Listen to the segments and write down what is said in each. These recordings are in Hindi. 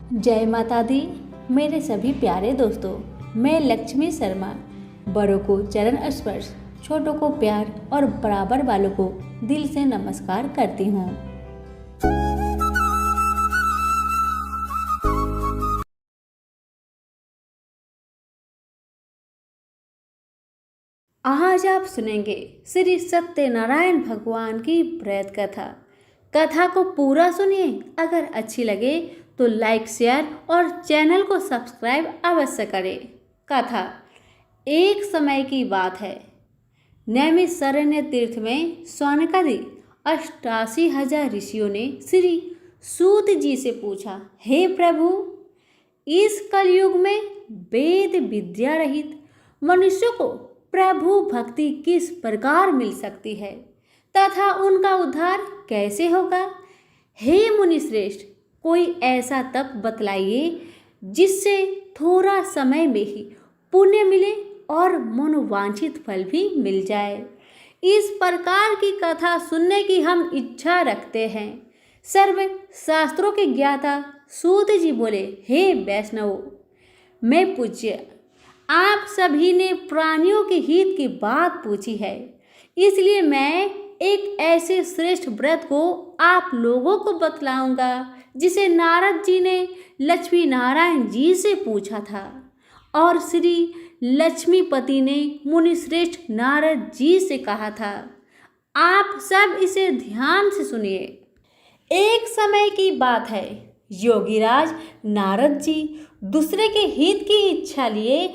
जय माता दी। मेरे सभी प्यारे दोस्तों, मैं लक्ष्मी शर्मा बड़ों को चरण स्पर्श, छोटों को प्यार और बराबर वालों को दिल से नमस्कार करती हूँ। आज आप सुनेंगे श्री सत्यनारायण भगवान की व्रत कथा। कथा को पूरा सुनिए। अगर अच्छी लगे तो लाइक, शेयर और चैनल को सब्सक्राइब अवश्य करें। कथा। एक समय की बात है। नैमिषारण्य तीर्थ में सौनकादि 88,000 ऋषियों ने श्री सूत जी से पूछा, हे प्रभु, इस कलयुग में वेद विद्या रहित मनुष्य को प्रभु भक्ति किस प्रकार मिल सकती है तथा उनका उद्धार कैसे होगा? हे मुनिश्रेष्ठ, कोई ऐसा तप बतलाइए जिससे थोड़ा समय में ही पुण्य मिले और मनोवांछित फल भी मिल जाए। इस प्रकार की कथा सुनने की हम इच्छा रखते हैं। सर्व शास्त्रों के ज्ञाता सूत जी बोले, हे वैष्णव, मैं पूज्य, आप सभी ने प्राणियों के हित की बात पूछी है, इसलिए मैं एक ऐसे श्रेष्ठ व्रत को आप लोगों को बतलाऊंगा जिसे नारद जी ने लक्ष्मी नारायण जी से पूछा था और श्री लक्ष्मीपति ने मुनिश्रेष्ठ नारद जी से कहा था। आप सब इसे ध्यान से सुनिए। एक समय की बात है, योगीराज नारद जी दूसरे के हित की इच्छा लिए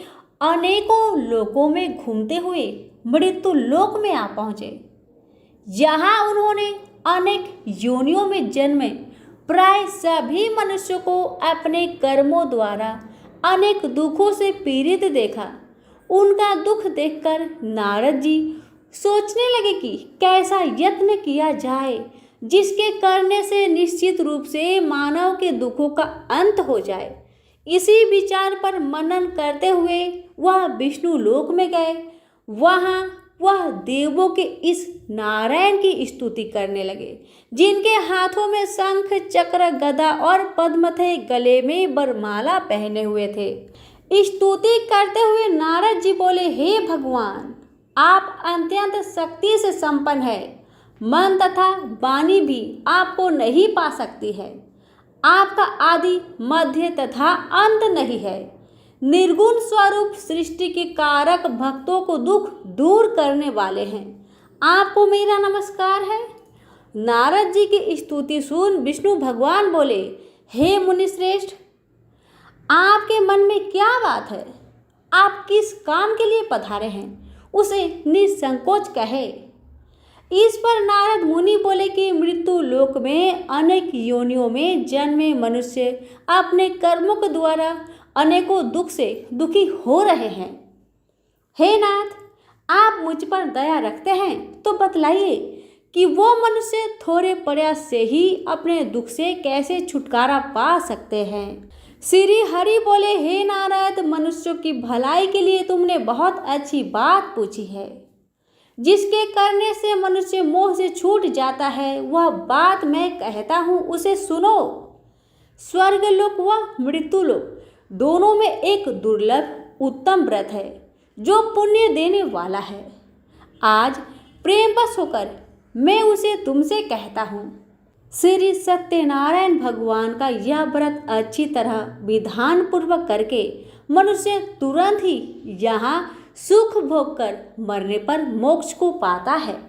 अनेकों लोकों में घूमते हुए मृत्यु लोक में आ पहुँचे। यहाँ उन्होंने अनेक योनियों में जन्मे प्राय सभी मनुष्यों को अपने कर्मों द्वारा अनेक दुखों से पीड़ित देखा। उनका दुख देखकर नारद जी सोचने लगे कि कैसा यत्न किया जाए जिसके करने से निश्चित रूप से मानव के दुखों का अंत हो जाए। इसी विचार पर मनन करते हुए वह विष्णु लोक में गए। वहाँ वह देवों के इस नारायण की स्तुति करने लगे, जिनके हाथों में शंख, चक्र, गदा और पद्म थे, गले में वरमाला पहने हुए थे। स्तुति करते हुए नारद जी बोले, हे भगवान, आप अत्यंत शक्ति से संपन्न है। मन तथा वाणी भी आपको नहीं पा सकती है। आपका आदि, मध्य तथा अंत नहीं है। निर्गुण स्वरूप सृष्टि के कारक, भक्तों को दुख दूर करने वाले हैं। आपको मेरा नमस्कार है। नारद जी की स्तुति सुन विष्णु भगवान बोले, हे मुनिश्रेष्ठ, आपके मन में क्या बात है? आप किस काम के लिए पधारे हैं, उसे निसंकोच कहे। इस पर नारद मुनि बोले कि मृत्यु लोक में अनेक योनियों में जन्मे मनुष्य अपने कर्मों के द्वारा अनेकों दुख से दुखी हो रहे हैं। हे नाथ, आप मुझ पर दया रखते हैं तो बतलाइए कि वो मनुष्य थोड़े प्रयास से ही अपने दुख से कैसे छुटकारा पा सकते हैं। श्री हरि बोले, हे नारद, मनुष्यों की भलाई के लिए तुमने बहुत अच्छी बात पूछी है। जिसके करने से मनुष्य मोह से छूट जाता है, वह बात मैं कहता हूँ, उसे सुनो। स्वर्गलोक व मृत्युलोक दोनों में एक दुर्लभ उत्तम व्रत है जो पुण्य देने वाला है। आज प्रेमवश होकर मैं उसे तुमसे कहता हूँ। श्री सत्यनारायण भगवान का यह व्रत अच्छी तरह विधान पूर्वक करके मनुष्य तुरंत ही यहाँ सुख भोग कर मरने पर मोक्ष को पाता है।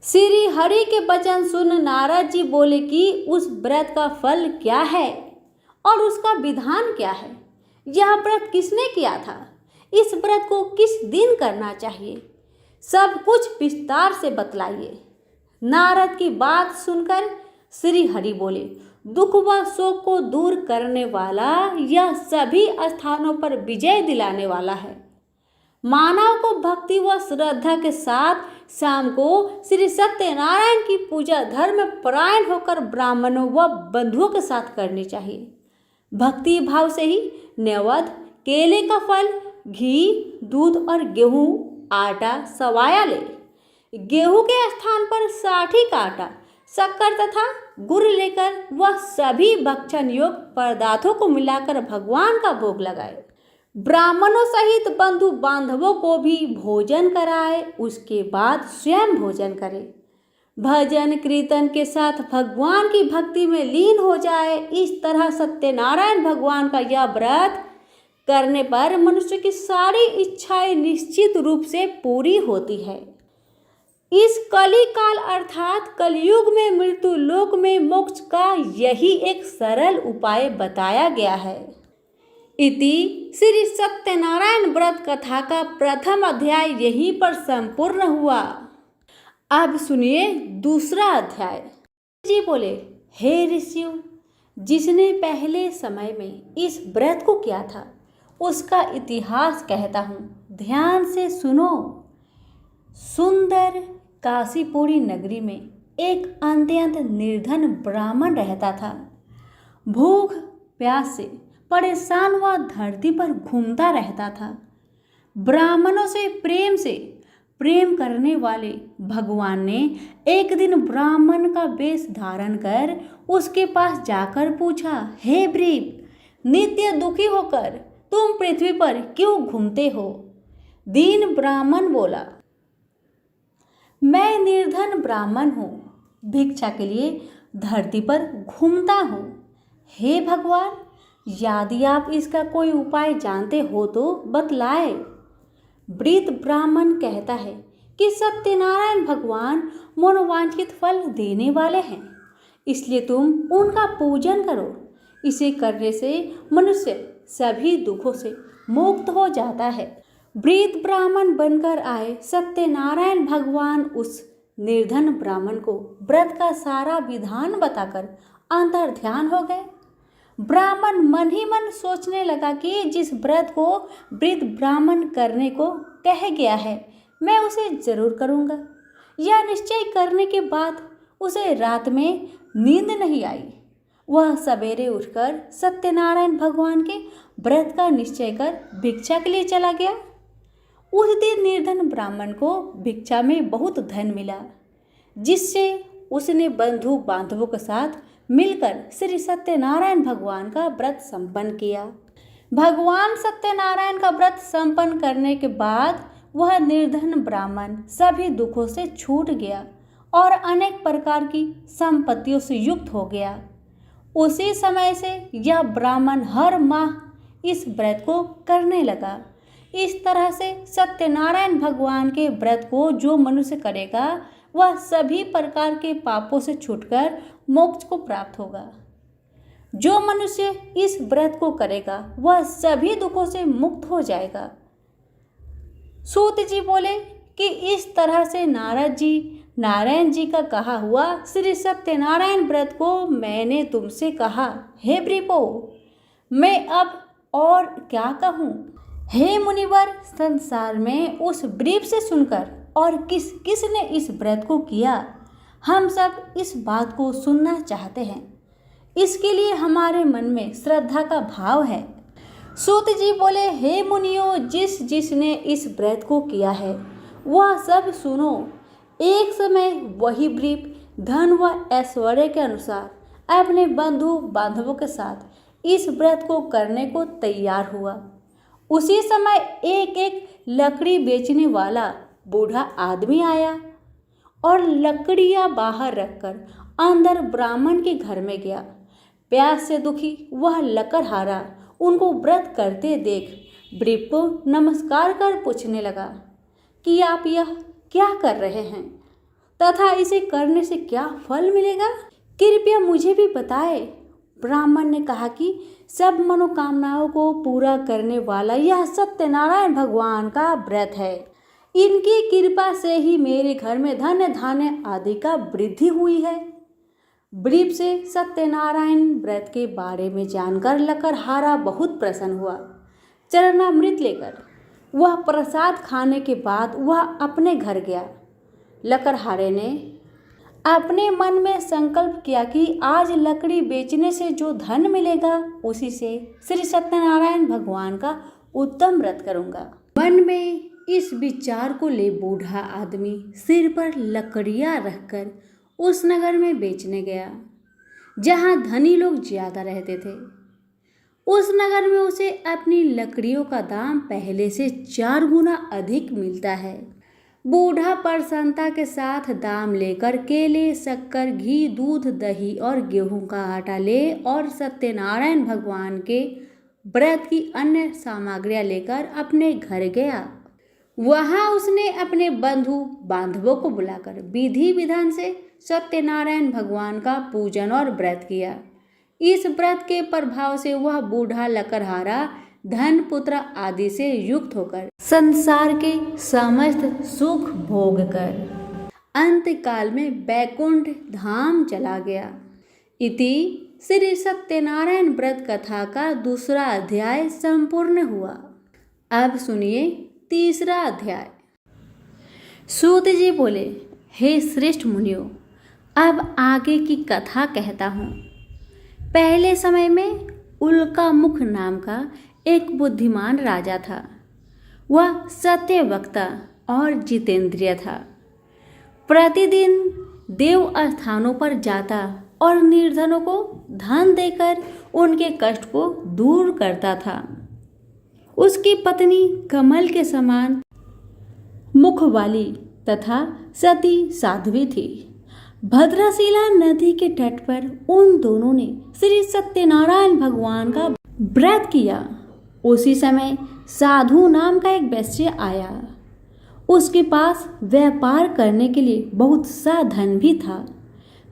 श्री हरि के वचन सुन नारद जी बोले कि उस व्रत का फल क्या है और उसका विधान क्या है। यह व्रत किसने किया था? इस व्रत को किस दिन करना चाहिए? सब कुछ विस्तार से बतलाइए। नारद की बात सुनकर श्री हरि बोले, दुख व शोक को दूर करने वाला, यह सभी स्थानों पर विजय दिलाने वाला है। मानव को भक्ति व श्रद्धा के साथ शाम को श्री सत्यनारायण की पूजा धर्म परायण होकर ब्राह्मणों व बंधुओं के साथ करनी चाहिए। भक्ति भाव से ही नैवेद्य, केले का फल, घी, दूध और गेहूं, आटा सवाया ले। गेहूं के स्थान पर साठी का आटा, शक्कर तथा गुड़ लेकर वह सभी भक्षण योग्य पदार्थों को मिलाकर भगवान का भोग लगाए। ब्राह्मणों सहित बंधु बांधवों को भी भोजन कराए, उसके बाद स्वयं भोजन करे। भजन कीर्तन के साथ भगवान की भक्ति में लीन हो जाए। इस तरह सत्यनारायण भगवान का यह व्रत करने पर मनुष्य की सारी इच्छाएं निश्चित रूप से पूरी होती है। इस कली काल अर्थात कलयुग में मृत्यु लोक में मोक्ष का यही एक सरल उपाय बताया गया है। इति श्री सत्यनारायण व्रत कथा का प्रथम अध्याय यहीं पर संपूर्ण हुआ। अब सुनिए दूसरा अध्याय। जी बोले, हे ऋषियों, जिसने पहले समय में इस व्रत को किया था उसका इतिहास कहता हूँ, ध्यान से सुनो। सुंदर काशीपुरी नगरी में एक अत्यंत निर्धन ब्राह्मण रहता था। भूख प्यास से परेशान हुआ धरती पर घूमता रहता था। ब्राह्मणों से प्रेम करने वाले भगवान ने एक दिन ब्राह्मण का वेश धारण कर उसके पास जाकर पूछा, हे ब्रीप, नित्य दुखी होकर तुम पृथ्वी पर क्यों घूमते हो? दीन ब्राह्मण बोला, मैं निर्धन ब्राह्मण हूँ, भिक्षा के लिए धरती पर घूमता हूँ। हे भगवान, यदि आप इसका कोई उपाय जानते हो तो बतलाए। वृद्ध ब्राह्मण कहता है कि सत्यनारायण भगवान मनोवांछित फल देने वाले हैं, इसलिए तुम उनका पूजन करो। इसे करने से मनुष्य सभी दुखों से मुक्त हो जाता है। वृद्ध ब्राह्मण बनकर आए सत्यनारायण भगवान उस निर्धन ब्राह्मण को व्रत का सारा विधान बताकर अंतर ध्यान हो गए। ब्राह्मण मन ही मन सोचने लगा कि जिस व्रत को वृद्ध ब्राह्मण करने को कह गया है मैं उसे जरूर करूँगा। यह निश्चय करने के बाद उसे रात में नींद नहीं आई। वह सवेरे उठकर सत्यनारायण भगवान के व्रत का निश्चय कर भिक्षा के लिए चला गया। उस दिन निर्धन ब्राह्मण को भिक्षा में बहुत धन मिला, जिससे उसने बंधु बांधवों के साथ मिलकर श्री सत्यनारायण भगवान का व्रत संपन्न किया। भगवान सत्यनारायण का व्रत संपन्न करने के बाद वह निर्धन ब्राह्मण सभी दुखों से छूट गया और अनेक प्रकार की संपत्तियों से युक्त हो गया। उसी समय से यह ब्राह्मण हर माह इस व्रत को करने लगा। इस तरह से सत्यनारायण भगवान के व्रत को जो मनुष्य करेगा वह सभी प्रकार के पापों से छूटकर मोक्ष को प्राप्त होगा। जो मनुष्य इस व्रत को करेगा वह सभी दुखों से मुक्त हो जाएगा। सूत जी बोले कि इस तरह से नारायण जी का कहा हुआ श्री सत्यनारायण व्रत को मैंने तुमसे कहा। हे ब्रीपो, मैं अब और क्या कहूँ? हे मुनिवर, संसार में उस ब्रीप से सुनकर और किसने इस व्रत को किया, हम सब इस बात को सुनना चाहते हैं। इसके लिए हमारे मन में श्रद्धा का भाव है। सूत जी बोले, हे मुनियों, जिसने इस व्रत को किया है वह सब सुनो। एक समय वही ब्रीप धन व ऐश्वर्य के अनुसार अपने बंधु बांधवों के साथ इस व्रत को करने को तैयार हुआ। उसी समय एक लकड़ी बेचने वाला बूढ़ा आदमी आया और लकड़ियां बाहर रखकर अंदर ब्राह्मण के घर में गया। प्यास से दुखी वह लकड़हारा उनको व्रत करते देख ब्रीप को नमस्कार कर पूछने लगा कि आप यह क्या कर रहे हैं तथा इसे करने से क्या फल मिलेगा, कृपया मुझे भी बताए। ब्राह्मण ने कहा कि सब मनोकामनाओं को पूरा करने वाला यह सत्यनारायण भगवान का व्रत है। इनकी कृपा से ही मेरे घर में धन धान्य आदि का वृद्धि हुई है। ब्रीप से सत्यनारायण व्रत के बारे में जानकर लकड़हारा बहुत प्रसन्न हुआ। चरणामृत लेकर वह प्रसाद खाने के बाद वह अपने घर गया। लकड़हारे ने अपने मन में संकल्प किया कि आज लकड़ी बेचने से जो धन मिलेगा उसी से श्री सत्यनारायण भगवान का उत्तम व्रत करूंगा। मन में इस विचार को ले बूढ़ा आदमी सिर पर लकड़ियां रखकर उस नगर में बेचने गया जहां धनी लोग ज्यादा रहते थे। उस नगर में उसे अपनी लकड़ियों का दाम पहले से 4 गुना अधिक मिलता है। बूढ़ा प्रसन्नता के साथ दाम लेकर केले, शक्कर, घी, दूध, दही और गेहूं का आटा ले और सत्यनारायण भगवान के व्रत की अन्य सामग्रियां लेकर अपने घर गया। वहां उसने अपने बंधु बांधवों को बुलाकर विधि विधान से सत्यनारायण भगवान का पूजन और व्रत किया। इस व्रत के प्रभाव से वह बूढ़ा लकड़हारा धन, पुत्र आदि से युक्त होकर संसार के समस्त सुख भोग कर अंत काल में वैकुंठ धाम चला गया। इति श्री सत्यनारायण व्रत कथा का दूसरा अध्याय संपूर्ण हुआ। अब सुनिए तीसरा अध्याय। सूत जी बोले, हे श्रेष्ठ मुनियों, अब आगे की कथा कहता हूँ। पहले समय में उल्कामुख नाम का एक बुद्धिमान राजा था। वह सत्यवक्ता और जितेंद्रिय था। प्रतिदिन देव स्थानों पर जाता और निर्धनों को धन देकर उनके कष्ट को दूर करता था। उसकी पत्नी कमल के समान मुख वाली तथा सती साध्वी थी। भद्रशिला नदी के तट पर उन दोनों ने श्री सत्यनारायण भगवान का व्रत किया। उसी समय साधु नाम का एक वैश्य आया। उसके पास व्यापार करने के लिए बहुत सा धन भी था।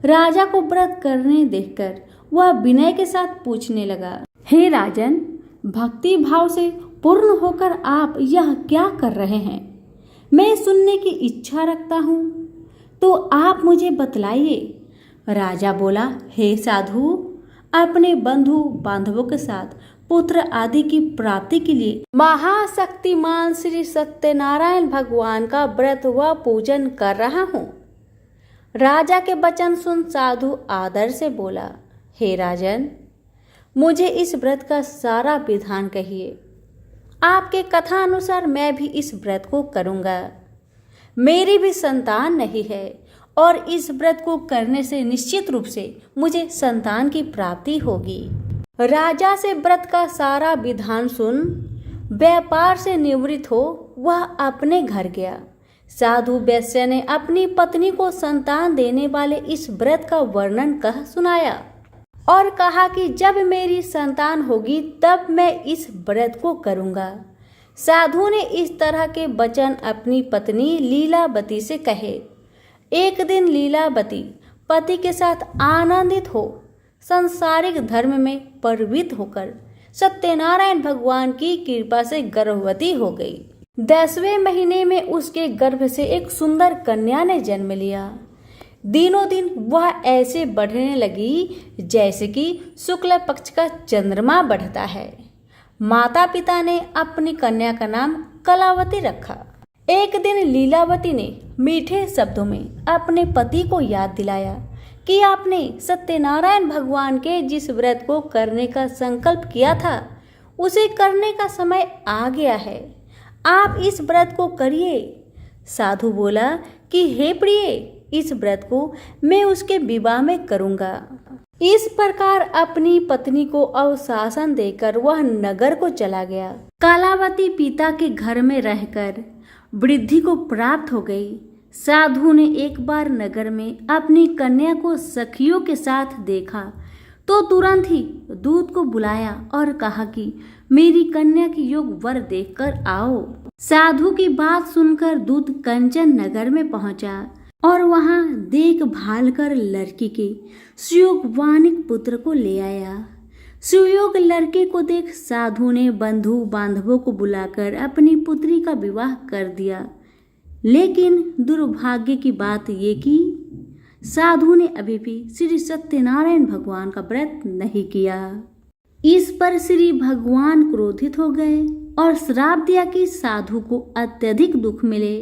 राजा को व्रत करने देखकर वह विनय के साथ पूछने लगा, हे राजन, भक्ति भाव से पूर्ण होकर आप यह क्या कर रहे हैं? मैं सुनने की इच्छा रखता हूँ, तो आप मुझे बतलाइए। राजा बोला, हे साधु, अपने बंधु बांधवों के साथ पुत्र आदि की प्राप्ति के लिए महाशक्तिमान श्री सत्यनारायण भगवान का व्रत व पूजन कर रहा हूँ। राजा के वचन सुन साधु आदर से बोला, हे राजन, मुझे इस व्रत का सारा विधान कहिए। आपके कथा अनुसार मैं भी इस व्रत को करूँगा। मेरी भी संतान नहीं है और इस व्रत को करने से निश्चित रूप से मुझे संतान की प्राप्ति होगी। राजा से व्रत का सारा विधान सुन व्यापार से निवृत्त हो वह अपने घर गया। साधु वैश्य ने अपनी पत्नी को संतान देने वाले इस व्रत का वर्णन कह सुनाया और कहा कि जब मेरी संतान होगी तब मैं इस व्रत को करूँगा। साधु ने इस तरह के वचन अपनी पत्नी लीलावती से कहे। एक दिन लीलावती पति के साथ आनंदित हो सांसारिक धर्म में प्रवृत्त होकर सत्यनारायण भगवान की कृपा से गर्भवती हो गई। 10वें महीने में उसके गर्भ से एक सुंदर कन्या ने जन्म लिया। दिनों दिन वह ऐसे बढ़ने लगी जैसे कि शुक्ल पक्ष का चंद्रमा बढ़ता है। माता पिता ने अपनी कन्या का नाम कलावती रखा। एक दिन लीलावती ने मीठे शब्दों में अपने पति को याद दिलाया कि आपने सत्यनारायण भगवान के जिस व्रत को करने का संकल्प किया था उसे करने का समय आ गया है। आप इस व्रत को करिए। साधु बोला कि हे प्रिय, इस व्रत को मैं उसके विवाह में करूँगा। इस प्रकार अपनी पत्नी को अवशासन देकर वह नगर को चला गया। कलावती पिता के घर में रहकर वृद्धि को प्राप्त हो गई। साधु ने एक बार नगर में अपनी कन्या को सखियों के साथ देखा तो तुरंत ही दूत को बुलाया और कहा कि मेरी कन्या की योग वर देखकर आओ। साधु की बात सुनकर दूत कंचन नगर में पहुंचा और वहां देखभाल कर लड़की के सुयोगवानिक पुत्र को ले आया। सुयोग लड़के को देख साधु ने बंधु बांधवों को बुलाकर अपनी पुत्री का विवाह कर दिया। लेकिन दुर्भाग्य की बात ये कि साधु ने अभी भी श्री सत्यनारायण भगवान का व्रत नहीं किया। इस पर श्री भगवान क्रोधित हो गए और श्राप दिया कि साधु को अत्यधिक दुख मिले।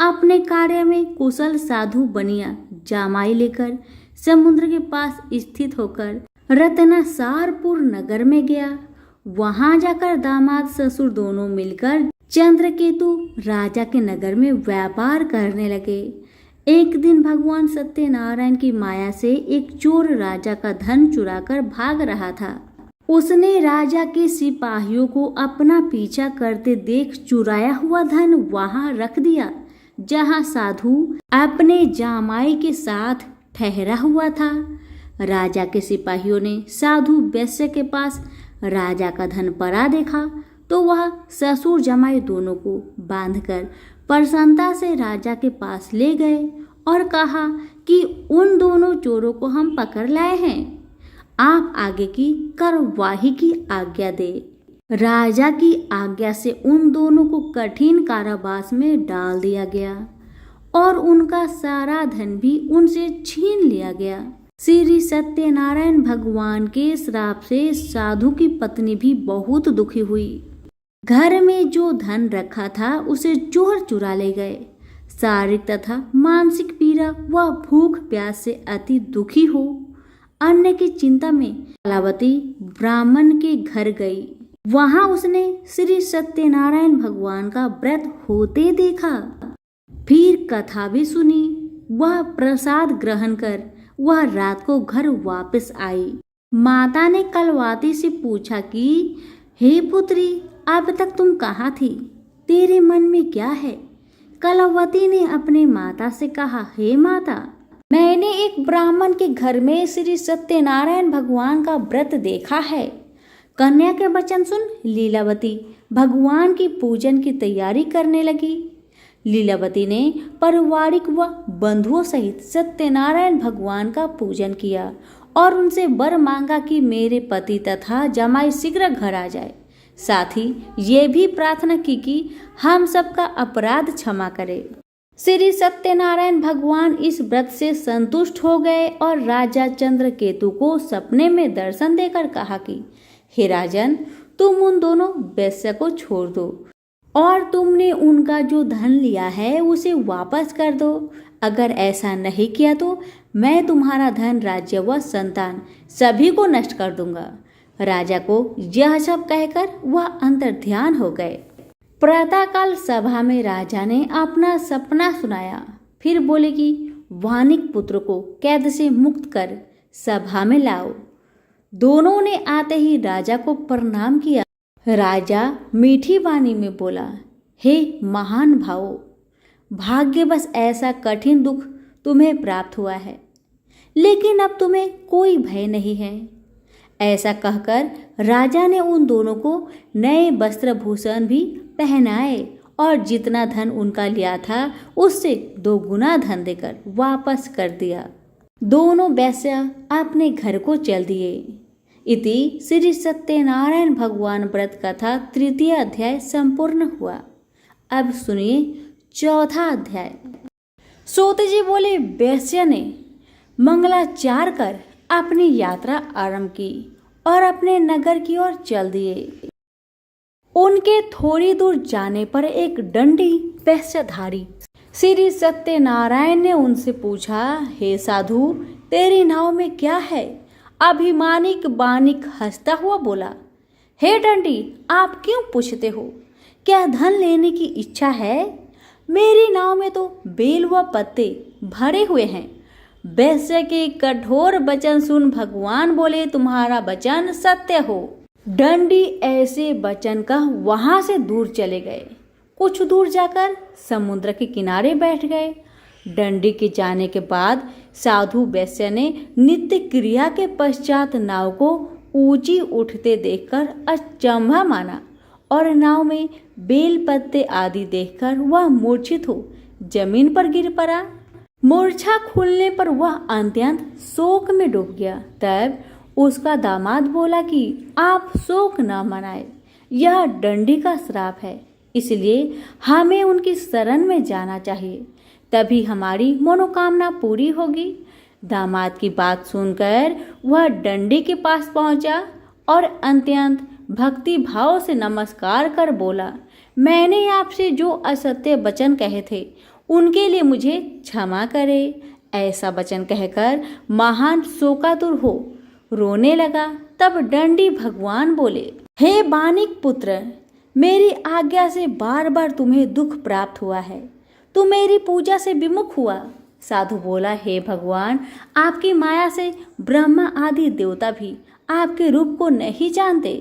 अपने कार्य में कुशल साधु बनिया जामाई लेकर समुद्र के पास स्थित होकर रत्नासारपुर नगर में गया। वहां जाकर दामाद ससुर दोनों मिलकर चंद्रकेतु राजा के नगर में व्यापार करने लगे। एक दिन भगवान सत्यनारायण की माया से एक चोर राजा का धन चुराकर भाग रहा था। उसने राजा के सिपाहियों को अपना पीछा करते देख चुराया हुआ धन वहां रख दिया जहां साधु अपने जामाई के साथ ठहरा हुआ था। राजा के सिपाहियों ने साधु वैश्य के पास राजा का धन पड़ा देखा तो वह ससुर जमाई दोनों को बांधकर प्रसन्नता से राजा के पास ले गए और कहा कि उन दोनों चोरों को हम पकड़ लाए हैं, आप आगे की कार्यवाही की आज्ञा दे। राजा की आज्ञा से उन दोनों को कठिन कारावास में डाल दिया गया और उनका सारा धन भी उनसे छीन लिया गया। श्री सत्यनारायण भगवान के श्राप से साधु की पत्नी भी बहुत दुखी हुई। घर में जो धन रखा था उसे चोर चुरा ले गए। शारीरिक तथा मानसिक पीड़ा व भूख प्यास से अति दुखी हो अन्न की चिंता में कलावती ब्राह्मण के घर गई। वहां उसने श्री सत्यनारायण भगवान का व्रत होते देखा। फिर कथा भी सुनी। वह प्रसाद ग्रहण कर वह रात को घर वापस आई। माता ने कलवाती से पूछा कि हे पुत्री, अब तक तुम कहाँ थी? तेरे मन में क्या है? कलावती ने अपने माता से कहा, हे माता, मैंने एक ब्राह्मण के घर में श्री सत्यनारायण भगवान का व्रत देखा है। कन्या के वचन सुन लीलावती भगवान की पूजन की तैयारी करने लगी। लीलावती ने पारिवारिक व बंधुओं सहित सत्यनारायण भगवान का पूजन किया और उनसे वर मांगा कि मेरे पति तथा जमाई शीघ्र घर आ जाए। साथ ही ये भी प्रार्थना की कि हम सबका अपराध क्षमा करे। श्री सत्यनारायण भगवान इस व्रत से संतुष्ट हो गए और राजा चंद्रकेतु को सपने में दर्शन देकर कहा कि हे राजन, तुम उन दोनों वैश्य को छोड़ दो और तुमने उनका जो धन लिया है उसे वापस कर दो। अगर ऐसा नहीं किया तो मैं तुम्हारा धन, राज्य व संतान सभी को नष्ट कर दूंगा। राजा को यह सब कहकर वह अंतर्ध्यान हो गए। प्रातःकाल सभा में राजा ने अपना सपना सुनाया। फिर बोले कि वानिक पुत्र को कैद से मुक्त कर सभा में लाओ। दोनों ने आते ही राजा को प्रणाम किया। राजा मीठी वाणी में बोला, हे महान भावों, भाग्यवश ऐसा कठिन दुख तुम्हें प्राप्त हुआ है, लेकिन अब तुम्हें कोई भय नहीं है। ऐसा कहकर राजा ने उन दोनों को नए वस्त्र भूषण भी पहनाए और जितना धन उनका लिया था उससे 2 गुना धन देकर वापस कर दिया। दोनों वैश्य अपने घर को चल दिए। इति श्री सत्यनारायण भगवान व्रत कथा 3 अध्याय संपूर्ण हुआ। अब सुनिए 4 अध्याय। सूत जी बोले, वैश्य ने मंगलाचार कर अपनी यात्रा आरंभ की और अपने नगर की ओर चल दिए। उनके थोड़ी दूर जाने पर एक दंडी वैश्यधारी श्री सत्यनारायण ने उनसे पूछा, हे साधु, तेरी नाव में क्या है? अभिमानिक बानिक हंसता हुआ बोला, हे दंडी, आप क्यों पूछते हो? क्या धन लेने की इच्छा है? मेरी नाव में तो बेल व पत्ते भरे हुए हैं। वैश्य के कठोर वचन सुन भगवान बोले, तुम्हारा वचन सत्य हो। दंडी ऐसे वचन कह वहां से दूर चले गए। कुछ दूर जाकर समुद्र के किनारे बैठ गए। दंडी के जाने के बाद साधु वैश्य ने नित्य क्रिया के पश्चात नाव को ऊंची उठते देखकर अचंभा माना और नाव में बेल पत्ते आदि देखकर वह मूर्छित हो जमीन पर गिर पड़ा। मूर्छा खुलने पर वह अत्यंत शोक में डूब गया। तब उसका दामाद बोला कि आप शोक न मनाए, यह दंडी का श्राप है, इसलिए हमें उनकी शरण में जाना चाहिए, तभी हमारी मनोकामना पूरी होगी। दामाद की बात सुनकर वह दंडी के पास पहुंचा और अत्यंत भक्ति भाव से नमस्कार कर बोला, मैंने आपसे जो असत्य वचन कहे थे उनके लिए मुझे क्षमा करे। ऐसा वचन कहकर महान शोकातुर हो रोने लगा। तब दंडी भगवान बोले, हे बानिक पुत्र, मेरी आज्ञा से बार बार तुम्हें दुख प्राप्त हुआ है। तू मेरी पूजा से विमुख हुआ, साधु बोला, हे भगवान, आपकी माया से ब्रह्मा आदि देवता भी आपके रूप को नहीं जानते,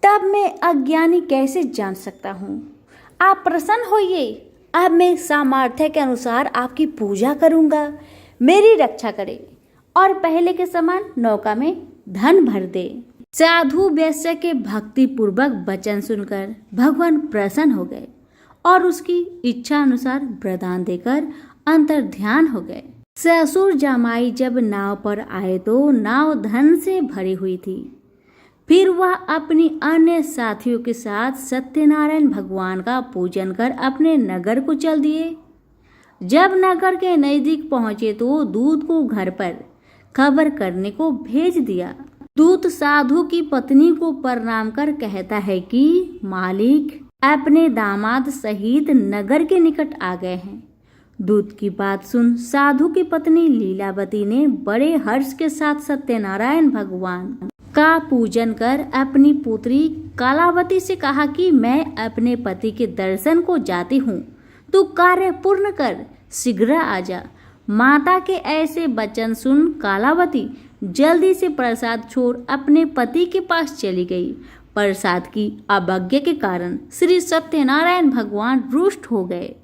तब मैं अज्ञानी कैसे जान सकता हूँ। आप प्रसन्न होइए, अब मैं सामर्थ्य के अनुसार आपकी पूजा करूँगा। मेरी रक्षा करे और पहले के समान नौका में धन भर दे। साधु वैश्य के भक्ति पूर्वक वचन सुनकर भगवान प्रसन्न हो गए और उसकी इच्छा अनुसार वरदान देकर अंतर ध्यान हो गए। ससुर जमाई जब नाव पर आए तो नाव धन से भरी हुई थी। फिर वह अपनी अन्य साथियों के साथ सत्यनारायण भगवान का पूजन कर अपने नगर को चल दिए। जब नगर के नजदीक पहुंचे तो दूत को घर पर खबर करने को भेज दिया। दूत साधु की पत्नी को प्रणाम कर कहता है कि मालिक अपने दामाद सहित नगर के निकट आ गए हैं। दूत की बात सुन साधु की पत्नी लीलावती ने बड़े हर्ष के साथ सत्यनारायण भगवान का पूजन कर अपनी पुत्री कालावती से कहा कि मैं अपने पति के दर्शन को जाती हूँ, तू कार्य पूर्ण कर शीघ्र आ जा। माता के ऐसे वचन सुन कालावती जल्दी से प्रसाद छोड़ अपने पति के पास चली गई। प्रसाद की अवज्ञा के कारण श्री सत्यनारायण भगवान रुष्ट हो गए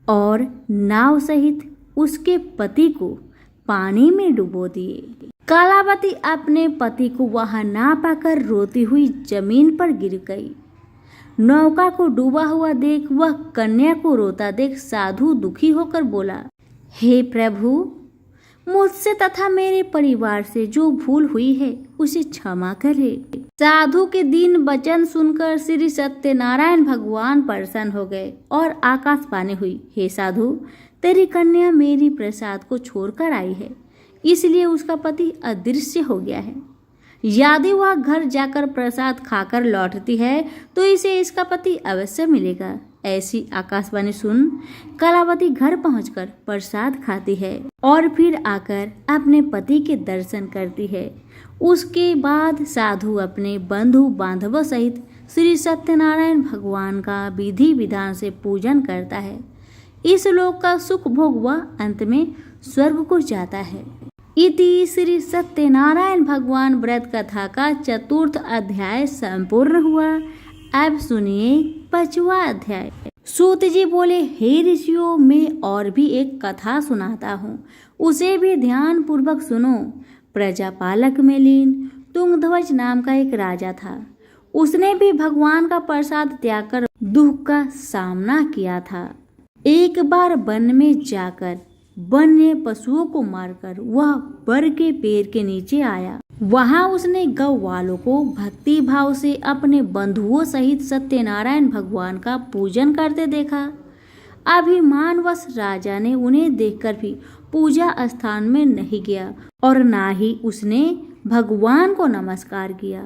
और नाव सहित उसके पति को पानी में डुबो दिए। कालावती अपने पति को वहां ना पाकर रोती हुई जमीन पर गिर गई। नौका को डूबा हुआ देख वह कन्या को रोता देख साधु दुखी होकर बोला, हे प्रभु, मुझसे तथा मेरे परिवार से जो भूल हुई है उसे क्षमा करे। साधु के दीन वचन सुनकर श्री सत्यनारायण भगवान प्रसन्न हो गए और आकाशवाणी हुई, हे साधु, तेरी कन्या मेरी प्रसाद को छोड़कर आई है, इसलिए उसका पति अदृश्य हो गया है। यदि वह घर जाकर प्रसाद खाकर लौटती है तो इसे इसका पति अवश्य मिलेगा। ऐसी आकाशवाणी सुन कलावती घर पहुंचकर प्रसाद खाती है और फिर आकर अपने पति के दर्शन करती है। उसके बाद साधु अपने बंधु बांधवों सहित श्री सत्यनारायण भगवान का विधि विधान से पूजन करता है। इस लोक का सुख भोग वह अंत में स्वर्ग को जाता है। इति श्री सत्यनारायण भगवान व्रत कथा का चतुर्थ अध्याय संपूर्ण हुआ। अब सुनिए 5वां अध्याय। सूत जी बोले, हे ऋषियों, मैं और भी एक कथा सुनाता हूँ, उसे भी ध्यान पूर्वक सुनो। प्रजापालक में लीन तुंगध्वज नाम का एक राजा था। उसने भी भगवान का प्रसाद त्याग कर दुख का सामना किया था। एक बार वन में जाकर वन्य पशुओं को मारकर वह बर के पेड़ के नीचे आया। वहां उसने गौ वालों को भक्ति भाव से अपने बंधुओं सहित सत्यनारायण भगवान का पूजन करते देखा। अभिमानवश राजा ने उन्हें देखकर भी पूजा स्थान में नहीं गया और ना ही उसने भगवान को नमस्कार किया।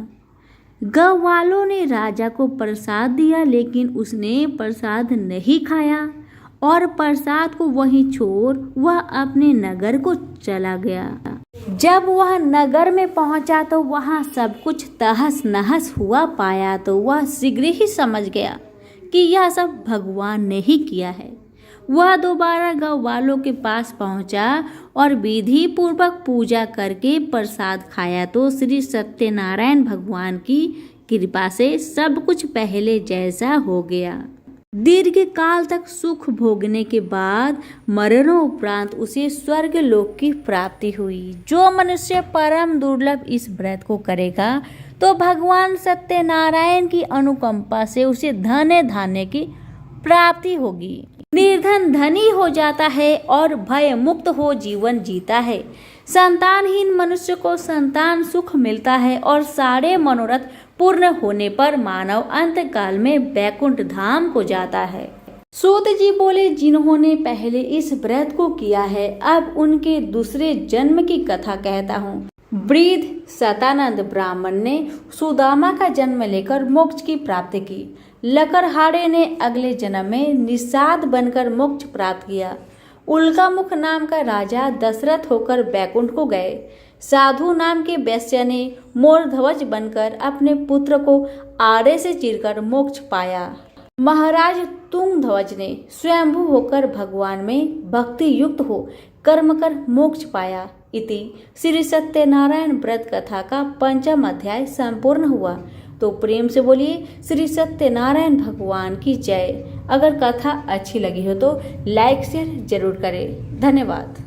गौ वालों ने राजा को प्रसाद दिया, लेकिन उसने प्रसाद नहीं खाया और प्रसाद को वहीं छोड़ वह अपने नगर को चला गया। जब वह नगर में पहुंचा तो वहां सब कुछ तहस नहस हुआ पाया तो वह शीघ्र ही समझ गया कि यह सब भगवान ने ही किया है। वह दोबारा गौ वालों के पास पहुंचा और विधि पूर्वक पूजा करके प्रसाद खाया तो श्री सत्यनारायण भगवान की कृपा से सब कुछ पहले जैसा हो गया। दीर्घ काल तक सुख भोगने के बाद मरणों उपरांत उसे स्वर्ग लोक की प्राप्ति हुई। जो मनुष्य परम दुर्लभ इस व्रत को करेगा तो भगवान सत्यनारायण की अनुकंपा से उसे धन धान्य की प्राप्ति होगी। निर्धन धनी हो जाता है और भय मुक्त हो जीवन जीता है। संतानहीन मनुष्य को संतान सुख मिलता है और सारे मनोरथ पूर्ण होने पर मानव अंत काल में वैकुंठ धाम को जाता है। सूत जी बोले, जिन्होंने पहले इस व्रत को किया है अब उनके दूसरे जन्म की कथा कहता हूँ। वृद्ध सतानंद ब्राह्मण ने सुदामा का जन्म लेकर मोक्ष की प्राप्ति की। लकड़हारे ने अगले जन्म में निषाद बनकर मोक्ष प्राप्त किया। उल्कामुख नाम का राजा दशरथ होकर बैकुंठ को गए। साधु नाम के वैश्य ने मोरध्वज बनकर अपने पुत्र को आरे से चीरकर मोक्ष पाया। महाराज तुंगध्वज ने स्वयंभू होकर भगवान में भक्ति युक्त हो कर्म कर मोक्ष पाया। इति श्री सत्यनारायण व्रत कथा का 5वां अध्याय संपूर्ण हुआ। तो प्रेम से बोलिए श्री सत्यनारायण भगवान की जय। अगर कथा अच्छी लगी हो तो लाइक शेयर जरूर करें। धन्यवाद।